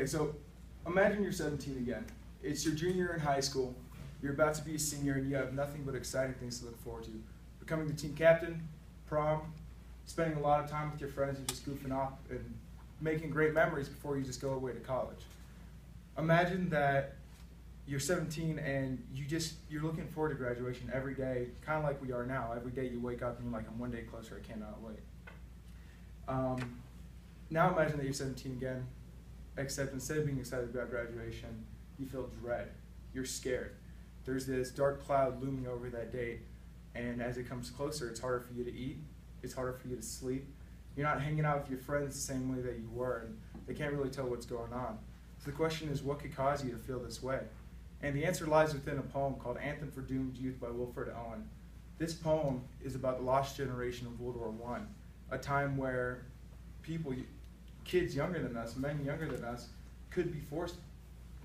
Okay, so imagine you're 17 again. It's your junior year in high school. You're about to be a senior and you have nothing but exciting things to look forward to. Becoming the team captain, prom, spending a lot of time with your friends and just goofing off and making great memories before you just go away to college. Imagine that you're 17 and you're looking forward to graduation every day, kind of like we are now. Every day you wake up and you're like, I'm one day closer, I cannot wait. Now imagine that you're 17 again, except instead of being excited about graduation, you feel dread. You're scared. There's this dark cloud looming over that date, and as it comes closer, it's harder for you to eat, it's harder for you to sleep. You're not hanging out with your friends the same way that you were, and they can't really tell what's going on. So the question is, what could cause you to feel this way? And the answer lies within a poem called Anthem for Doomed Youth by Wilfred Owen. This poem is about the lost generation of World War I, a time where kids younger than us, men younger than us, could be forced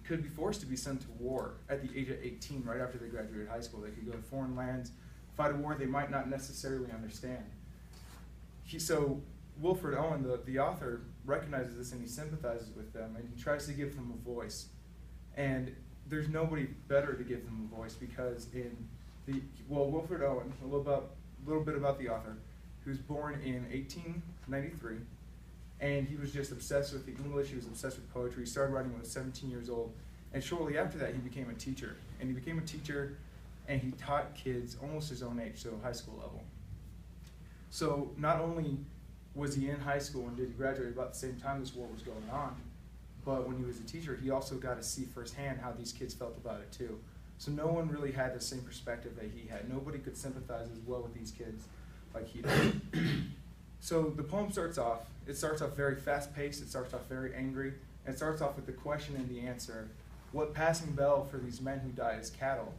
to be sent to war at the age of 18, right after they graduated high school. They could go to foreign lands, fight a war they might not necessarily understand. So Wilfred Owen, the author, recognizes this and he sympathizes with them and he tries to give them a voice. And there's nobody better to give them a voice because Wilfred Owen, a little bit about the author, he was born in 1893. And he was just obsessed with the English, he was obsessed with poetry. He started writing when he was 17 years old. And shortly after that, he became a teacher. And he became a teacher, and he taught kids almost his own age, so high school level. So not only was he in high school and did he graduate about the same time this war was going on, but when he was a teacher, he also got to see firsthand how these kids felt about it too. So no one really had the same perspective that he had. Nobody could sympathize as well with these kids like he did. So the poem starts off very fast-paced, it starts off very angry, and it starts off with the question and the answer. What passing bell for these men who die as cattle?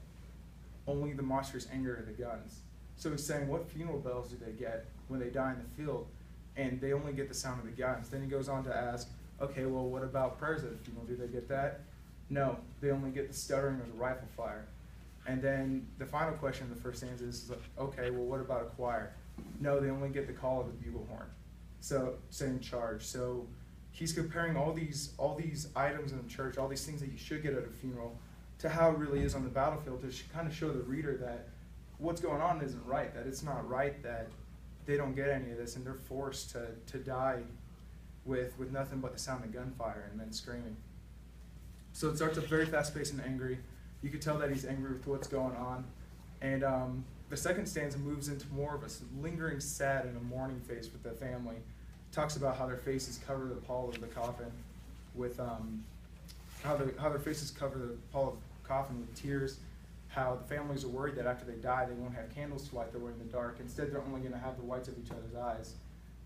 Only the monstrous anger of the guns. So he's saying, what funeral bells do they get when they die in the field? And they only get the sound of the guns. Then he goes on to ask, okay, well, what about prayers at the funeral? Do they get that? No, they only get the stuttering of the rifle fire. And then the final question in the first stanza is, okay, well, what about a choir? No, they only get the call of the bugle horn. So saying charge. So he's comparing all these items in the church, all these things that you should get at a funeral, to how it really is on the battlefield, to kind of show the reader that what's going on isn't right, that it's not right that they don't get any of this and they're forced to die with nothing but the sound of gunfire and then screaming. So it starts up very fast-paced and angry. You could tell that he's angry with what's going on. And the second stanza moves into more of a lingering sad and a mourning face with the family. It talks about how their faces cover the pall of the coffin with how their faces cover the pall of the coffin with tears, how the families are worried that after they die they won't have candles to light their way in the dark. Instead, they're only going to have the whites of each other's eyes.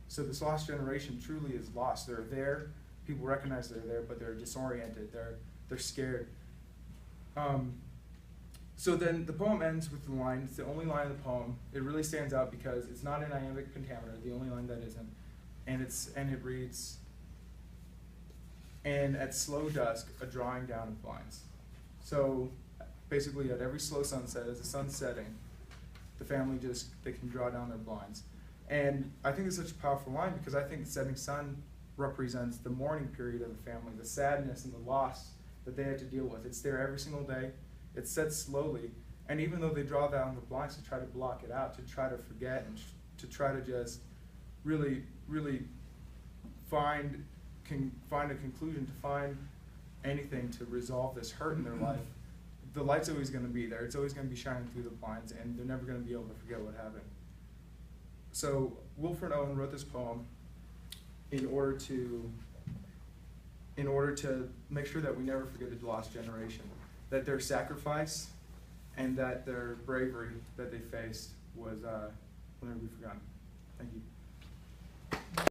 So this lost generation truly is lost. They're there, people recognize they're there, but they're disoriented, they're scared. So then the poem ends with the line, it's the only line of the poem. It really stands out because it's not an iambic pentameter, the only line that isn't. And it reads, and at slow dusk, a drawing down of blinds. So basically at every slow sunset, as the sun's setting, the family they can draw down their blinds. And I think it's such a powerful line because I think the setting sun represents the mourning period of the family, the sadness and the loss that they had to deal with. It's there every single day. It's set slowly, and even though they draw down the blinds to try to block it out, to try to forget, and to try to just really, really find a conclusion, to find anything to resolve this hurt in their life, the light's always going to be there. It's always going to be shining through the blinds, and they're never going to be able to forget what happened. So Wilfred Owen wrote this poem in order to make sure that we never forget the lost generation, that their sacrifice and that their bravery that they faced will never be forgotten. Thank you.